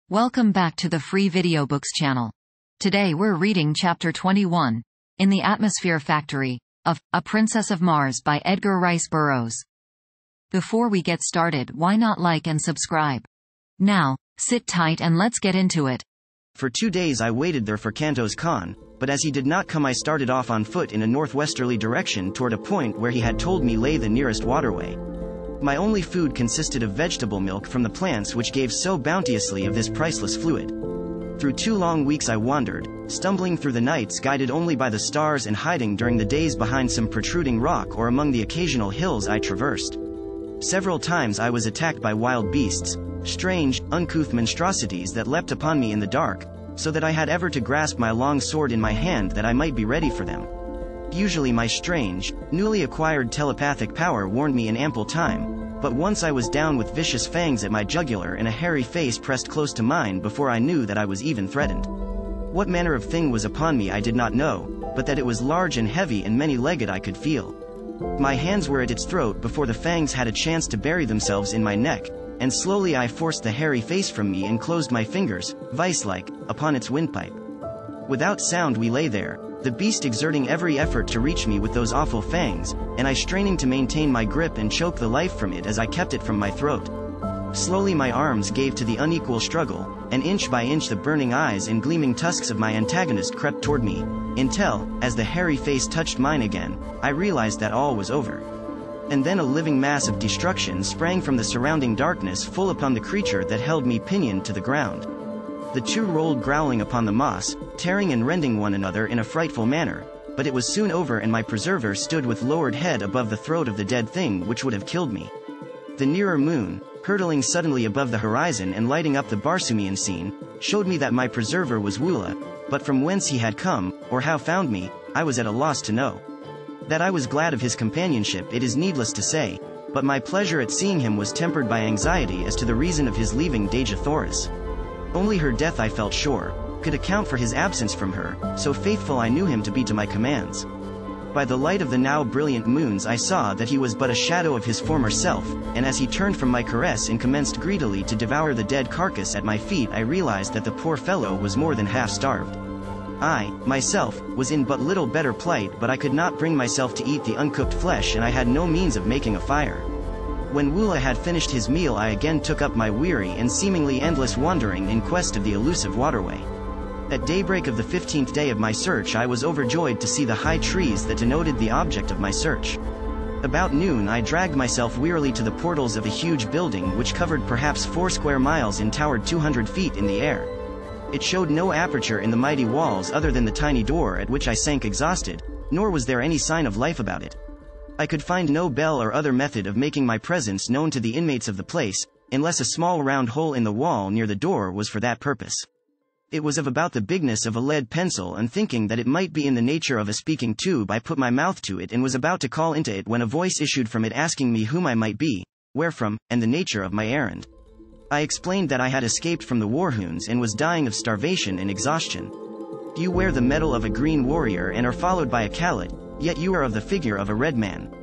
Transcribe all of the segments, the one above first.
Welcome back to the Free Video Books channel. Today we're reading Chapter 21, In the Atmosphere Factory, of A Princess of Mars by Edgar Rice Burroughs. Before we get started, why not like and subscribe? Now, sit tight and let's get into it. For 2 days I waited there for Kanto's Khan, but as he did not come I started off on foot in a northwesterly direction toward a point where he had told me lay the nearest waterway. My only food consisted of vegetable milk from the plants which gave so bounteously of this priceless fluid. Through 2 long weeks I wandered, stumbling through the nights guided only by the stars and hiding during the days behind some protruding rock or among the occasional hills I traversed. Several times I was attacked by wild beasts, strange, uncouth monstrosities that leapt upon me in the dark, so that I had ever to grasp my long sword in my hand that I might be ready for them. Usually my strange, newly acquired telepathic power warned me in ample time, but once I was down with vicious fangs at my jugular and a hairy face pressed close to mine before I knew that I was even threatened. What manner of thing was upon me I did not know, but that it was large and heavy and many-legged I could feel. My hands were at its throat before the fangs had a chance to bury themselves in my neck, and slowly I forced the hairy face from me and closed my fingers, vice-like, upon its windpipe. Without sound we lay there, the beast exerting every effort to reach me with those awful fangs, and I straining to maintain my grip and choke the life from it as I kept it from my throat. Slowly my arms gave to the unequal struggle, and inch by inch the burning eyes and gleaming tusks of my antagonist crept toward me, until, as the hairy face touched mine again, I realized that all was over. And then a living mass of destruction sprang from the surrounding darkness full upon the creature that held me pinioned to the ground. The two rolled growling upon the moss, tearing and rending one another in a frightful manner, but it was soon over and my preserver stood with lowered head above the throat of the dead thing which would have killed me. The nearer moon, hurtling suddenly above the horizon and lighting up the Barsumian scene, showed me that my preserver was Woola, but from whence he had come, or how found me, I was at a loss to know. That I was glad of his companionship it is needless to say, but my pleasure at seeing him was tempered by anxiety as to the reason of his leaving Dejah Thoris. Only her death I felt sure could account for his absence from her, so faithful I knew him to be to my commands. By the light of the now brilliant moons I saw that he was but a shadow of his former self, and as he turned from my caress and commenced greedily to devour the dead carcass at my feet I realized that the poor fellow was more than half starved. I, myself, was in but little better plight, but I could not bring myself to eat the uncooked flesh and I had no means of making a fire. When Woola had finished his meal I again took up my weary and seemingly endless wandering in quest of the elusive waterway. At daybreak of the 15th day of my search I was overjoyed to see the high trees that denoted the object of my search. About noon I dragged myself wearily to the portals of a huge building which covered perhaps 4 square miles and towered 200 feet in the air. It showed no aperture in the mighty walls other than the tiny door at which I sank exhausted, nor was there any sign of life about it. I could find no bell or other method of making my presence known to the inmates of the place, unless a small round hole in the wall near the door was for that purpose. It was of about the bigness of a lead pencil, and thinking that it might be in the nature of a speaking tube I put my mouth to it and was about to call into it when a voice issued from it asking me whom I might be, where from, and the nature of my errand. I explained that I had escaped from the warhoons and was dying of starvation and exhaustion. You wear the medal of a green warrior and are followed by a Khalid, yet you are of the figure of a red man.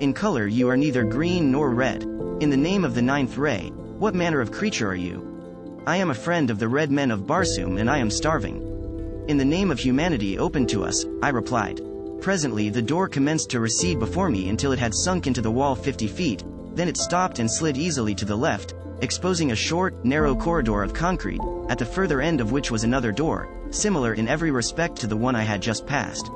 In color you are neither green nor red. In the name of the 9th ray, what manner of creature are you? I am a friend of the red men of Barsum and I am starving. In the name of humanity open to us, I replied. Presently the door commenced to recede before me until it had sunk into the wall 50 feet, then it stopped and slid easily to the left, exposing a short, narrow corridor of concrete, at the further end of which was another door, similar in every respect to the one I had just passed.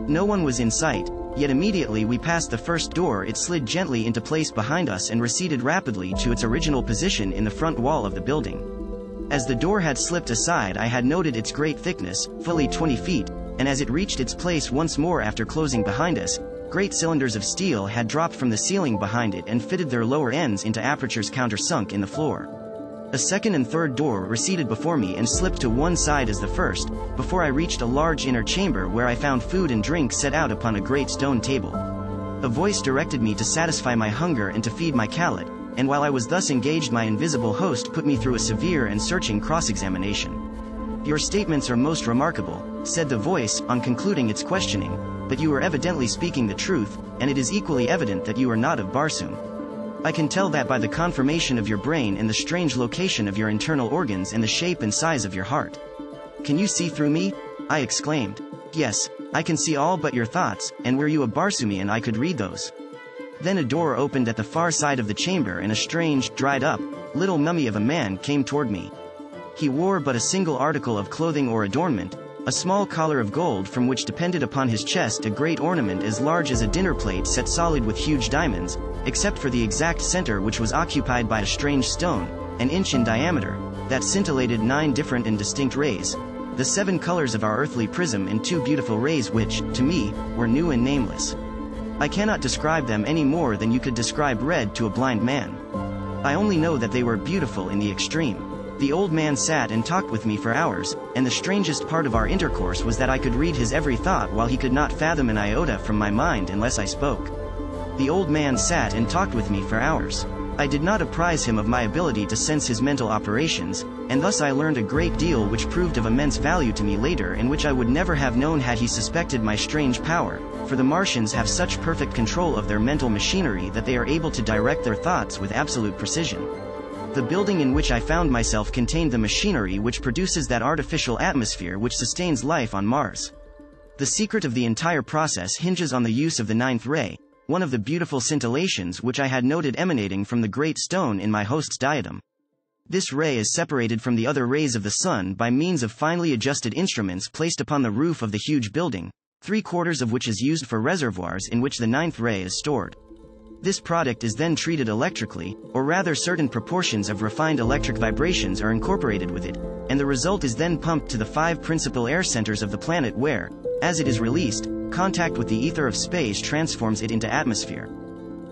No one was in sight, yet immediately we passed the first door it slid gently into place behind us and receded rapidly to its original position in the front wall of the building. As the door had slipped aside I had noted its great thickness, fully 20 feet, and as it reached its place once more after closing behind us, great cylinders of steel had dropped from the ceiling behind it and fitted their lower ends into apertures countersunk in the floor. A second and third door receded before me and slipped to one side as the first, before I reached a large inner chamber where I found food and drink set out upon a great stone table. A voice directed me to satisfy my hunger and to feed my Khalid, and while I was thus engaged my invisible host put me through a severe and searching cross-examination. Your statements are most remarkable, said the voice, on concluding its questioning, but you are evidently speaking the truth, and it is equally evident that you are not of Barsum. I can tell that by the conformation of your brain and the strange location of your internal organs and the shape and size of your heart. Can you see through me? I exclaimed. Yes, I can see all but your thoughts, and were you a Barsumian I could read those. Then a door opened at the far side of the chamber and a strange, dried-up, little mummy of a man came toward me. He wore but a single article of clothing or adornment, a small collar of gold from which depended upon his chest a great ornament as large as a dinner plate set solid with huge diamonds, except for the exact center which was occupied by a strange stone, an inch in diameter, that scintillated 9 different and distinct rays, the 7 colors of our earthly prism and 2 beautiful rays which, to me, were new and nameless. I cannot describe them any more than you could describe red to a blind man. I only know that they were beautiful in the extreme. The old man sat and talked with me for hours, and the strangest part of our intercourse was that I could read his every thought while he could not fathom an iota from my mind unless I spoke. The old man sat and talked with me for hours. I did not apprise him of my ability to sense his mental operations, and thus I learned a great deal which proved of immense value to me later and which I would never have known had he suspected my strange power, for the Martians have such perfect control of their mental machinery that they are able to direct their thoughts with absolute precision. The building in which I found myself contained the machinery which produces that artificial atmosphere which sustains life on Mars. The secret of the entire process hinges on the use of the 9th ray, one of the beautiful scintillations which I had noted emanating from the great stone in my host's diadem. This ray is separated from the other rays of the sun by means of finely adjusted instruments placed upon the roof of the huge building, 3/4 of which is used for reservoirs in which the 9th ray is stored. This product is then treated electrically, or rather certain proportions of refined electric vibrations are incorporated with it, and the result is then pumped to the 5 principal air centers of the planet where, as it is released, contact with the ether of space transforms it into atmosphere.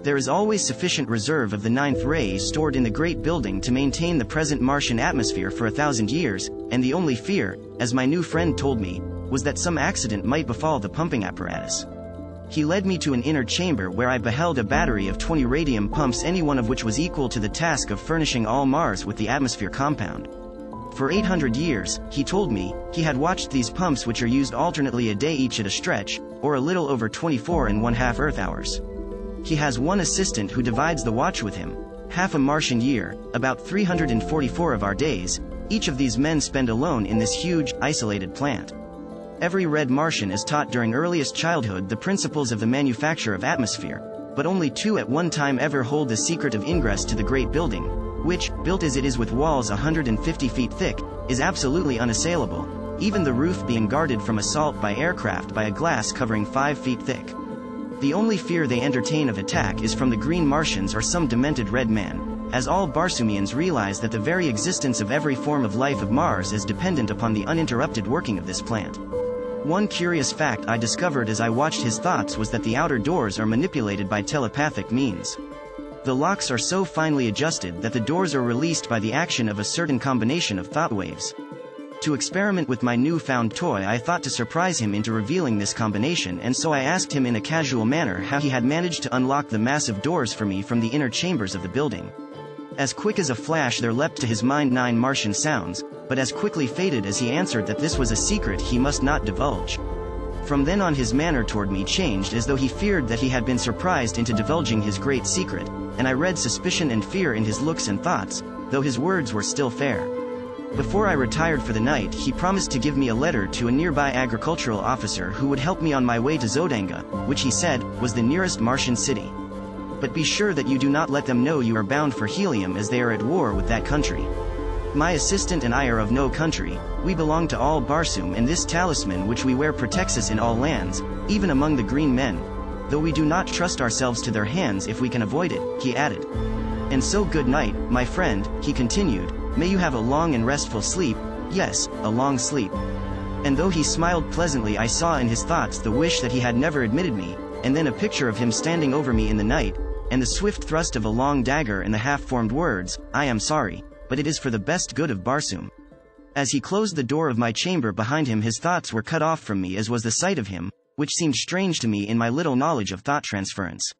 There is always sufficient reserve of the 9th ray stored in the great building to maintain the present Martian atmosphere for 1,000 years, and the only fear, as my new friend told me, was that some accident might befall the pumping apparatus. He led me to an inner chamber where I beheld a battery of 20 radium pumps, any one of which was equal to the task of furnishing all Mars with the atmosphere compound. For 800 years, he told me, he had watched these pumps which are used alternately a day each at a stretch, or a little over 24½ Earth hours. He has one assistant who divides the watch with him, half a Martian year, about 344 of our days. Each of these men spend alone in this huge, isolated plant. Every red Martian is taught during earliest childhood the principles of the manufacture of atmosphere, but only 2 at one time ever hold the secret of ingress to the great building, which, built as it is with walls 150 feet thick, is absolutely unassailable, even the roof being guarded from assault by aircraft by a glass covering 5 feet thick. The only fear they entertain of attack is from the green Martians or some demented red man, as all Barsumians realize that the very existence of every form of life of Mars is dependent upon the uninterrupted working of this plant. One curious fact I discovered as I watched his thoughts was that the outer doors are manipulated by telepathic means. The locks are so finely adjusted that the doors are released by the action of a certain combination of thought waves. To experiment with my new-found toy, I thought to surprise him into revealing this combination, and so I asked him in a casual manner how he had managed to unlock the massive doors for me from the inner chambers of the building. As quick as a flash there leapt to his mind 9 Martian sounds, but as quickly faded as he answered that this was a secret he must not divulge. From then on his manner toward me changed as though he feared that he had been surprised into divulging his great secret, and I read suspicion and fear in his looks and thoughts, though his words were still fair. Before I retired for the night he promised to give me a letter to a nearby agricultural officer who would help me on my way to Zodanga, which he said, was the nearest Martian city. But be sure that you do not let them know you are bound for Helium, as they are at war with that country. My assistant and I are of no country, we belong to all Barsum, and this talisman which we wear protects us in all lands, even among the green men, though we do not trust ourselves to their hands if we can avoid it, he added. And so good night, my friend, he continued, may you have a long and restful sleep, yes, a long sleep. And though he smiled pleasantly I saw in his thoughts the wish that he had never admitted me, and then a picture of him standing over me in the night, and the swift thrust of a long dagger and the half-formed words, I am sorry, but it is for the best good of Barsum. As he closed the door of my chamber behind him his thoughts were cut off from me, as was the sight of him, which seemed strange to me in my little knowledge of thought transference.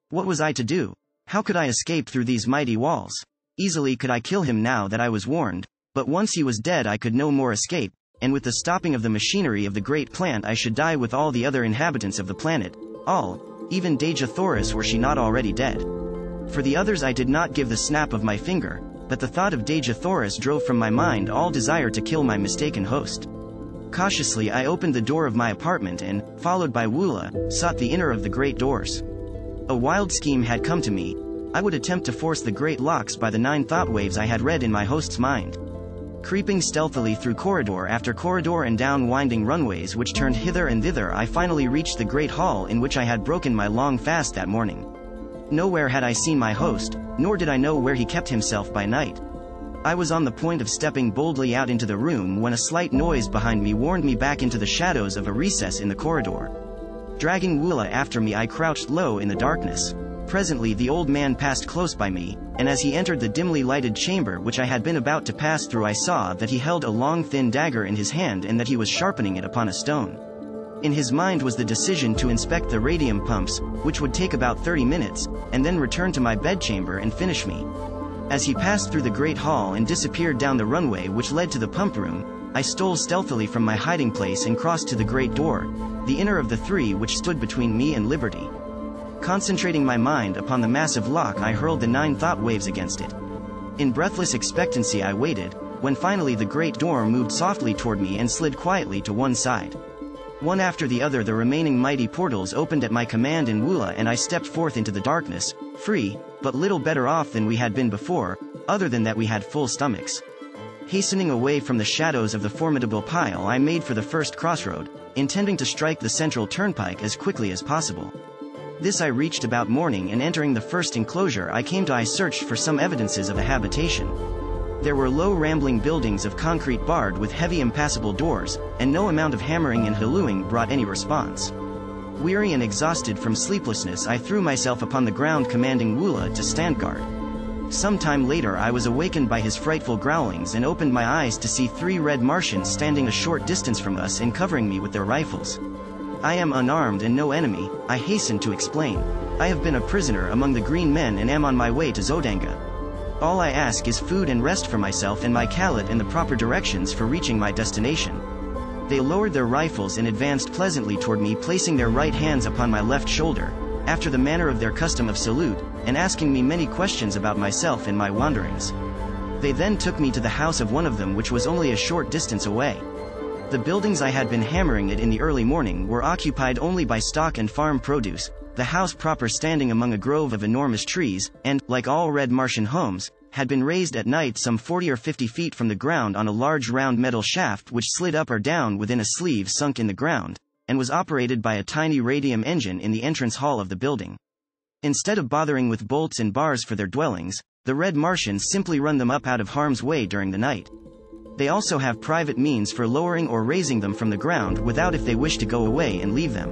What was I to do? How could I escape through these mighty walls? Easily could I kill him now that I was warned, but once he was dead I could no more escape, and with the stopping of the machinery of the great plant I should die with all the other inhabitants of the planet, all, even Dejah Thoris, were she not already dead. For the others I did not give the snap of my finger, but the thought of Dejah Thoris drove from my mind all desire to kill my mistaken host. Cautiously I opened the door of my apartment and, followed by Woola, sought the inner of the great doors. A wild scheme had come to me. I would attempt to force the great locks by the 9 thought waves I had read in my host's mind. Creeping stealthily through corridor after corridor and down winding runways which turned hither and thither, I finally reached the great hall in which I had broken my long fast that morning. Nowhere had I seen my host, nor did I know where he kept himself by night. I was on the point of stepping boldly out into the room when a slight noise behind me warned me back into the shadows of a recess in the corridor. Dragging Woola after me, I crouched low in the darkness. Presently the old man passed close by me, and as he entered the dimly lighted chamber which I had been about to pass through, I saw that he held a long thin dagger in his hand and that he was sharpening it upon a stone. In his mind was the decision to inspect the radium pumps, which would take about 30 minutes, and then return to my bedchamber and finish me. As he passed through the great hall and disappeared down the runway which led to the pump room, I stole stealthily from my hiding place and crossed to the great door, the inner of the 3 which stood between me and liberty. Concentrating my mind upon the massive lock, I hurled the 9 thought waves against it. In breathless expectancy I waited, when finally the great door moved softly toward me and slid quietly to one side. One after the other the remaining mighty portals opened at my command in Woola, and I stepped forth into the darkness, free, but little better off than we had been before, other than that we had full stomachs. Hastening away from the shadows of the formidable pile, I made for the first crossroad, intending to strike the central turnpike as quickly as possible. This I reached about morning, and entering the first enclosure I searched for some evidences of a habitation. There were low rambling buildings of concrete barred with heavy impassable doors, and no amount of hammering and hallooing brought any response. Weary and exhausted from sleeplessness, I threw myself upon the ground, commanding Woola to stand guard. Some time later I was awakened by his frightful growlings and opened my eyes to see 3 red Martians standing a short distance from us and covering me with their rifles. I am unarmed and no enemy, I hastened to explain. I have been a prisoner among the green men and am on my way to Zodanga. All I ask is food and rest for myself and my Khalid, and the proper directions for reaching my destination. They lowered their rifles and advanced pleasantly toward me, placing their right hands upon my left shoulder, after the manner of their custom of salute, and asking me many questions about myself and my wanderings. They then took me to the house of one of them, which was only a short distance away. The buildings I had been hammering at in the early morning were occupied only by stock and farm produce, the house proper standing among a grove of enormous trees, and, like all red Martian homes, had been raised at night some 40 or 50 feet from the ground on a large round metal shaft which slid up or down within a sleeve sunk in the ground, and was operated by a tiny radium engine in the entrance hall of the building. Instead of bothering with bolts and bars for their dwellings, the red Martians simply run them up out of harm's way during the night. They also have private means for lowering or raising them from the ground without if they wish to go away and leave them.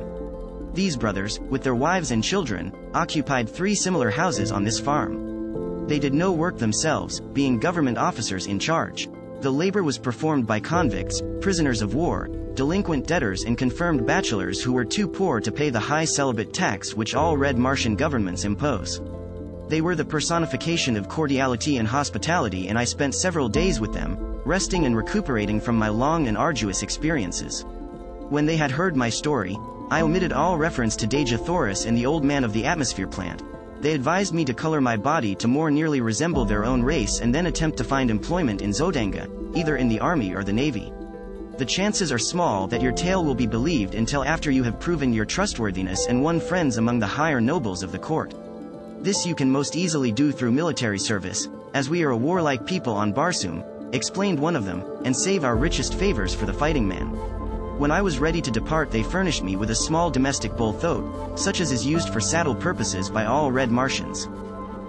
These brothers, with their wives and children, occupied 3 similar houses on this farm. They did no work themselves, being government officers in charge. The labor was performed by convicts, prisoners of war, delinquent debtors and confirmed bachelors who were too poor to pay the high celibate tax which all red Martian governments impose. They were the personification of cordiality and hospitality, and I spent several days with them, resting and recuperating from my long and arduous experiences. When they had heard my story, I omitted all reference to Dejah Thoris and the old man of the atmosphere plant. They advised me to color my body to more nearly resemble their own race and then attempt to find employment in Zodanga, either in the army or the navy. The chances are small that your tale will be believed until after you have proven your trustworthiness and won friends among the higher nobles of the court. This you can most easily do through military service, as we are a warlike people on Barsoom, explained one of them, and save our richest favors for the fighting man. When I was ready to depart, they furnished me with a small domestic bull thoat, such as is used for saddle purposes by all red Martians.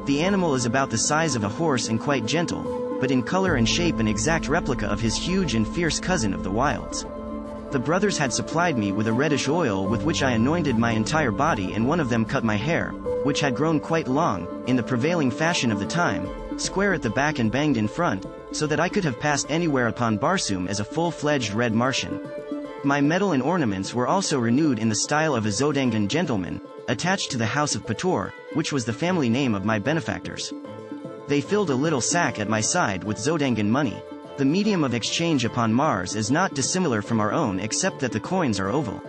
The animal is about the size of a horse and quite gentle, but in color and shape an exact replica of his huge and fierce cousin of the wilds. The brothers had supplied me with a reddish oil with which I anointed my entire body, and one of them cut my hair, which had grown quite long, in the prevailing fashion of the time, square at the back and banged in front, so that I could have passed anywhere upon Barsoom as a full-fledged red Martian. My medal and ornaments were also renewed in the style of a Zodangan gentleman, attached to the house of Pator, which was the family name of my benefactors. They filled a little sack at my side with Zodangan money. The medium of exchange upon Mars is not dissimilar from our own, except that the coins are oval.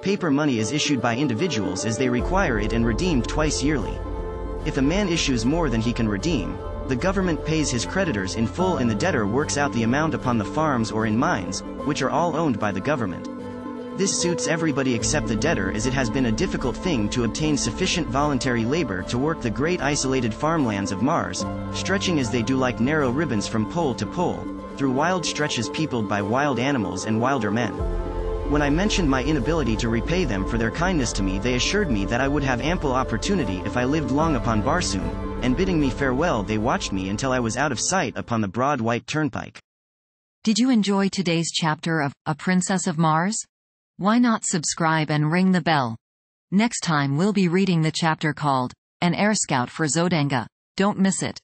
Paper money is issued by individuals as they require it and redeemed twice yearly. If a man issues more than he can redeem, the government pays his creditors in full and the debtor works out the amount upon the farms or in mines, which are all owned by the government. This suits everybody except the debtor, as it has been a difficult thing to obtain sufficient voluntary labor to work the great isolated farmlands of Mars, stretching as they do like narrow ribbons from pole to pole, through wild stretches peopled by wild animals and wilder men. When I mentioned my inability to repay them for their kindness to me, they assured me that I would have ample opportunity if I lived long upon Barsoom, and bidding me farewell they watched me until I was out of sight upon the broad white turnpike. Did you enjoy today's chapter of A Princess of Mars? Why not subscribe and ring the bell? Next time we'll be reading the chapter called An Air Scout for Zodenga. Don't miss it.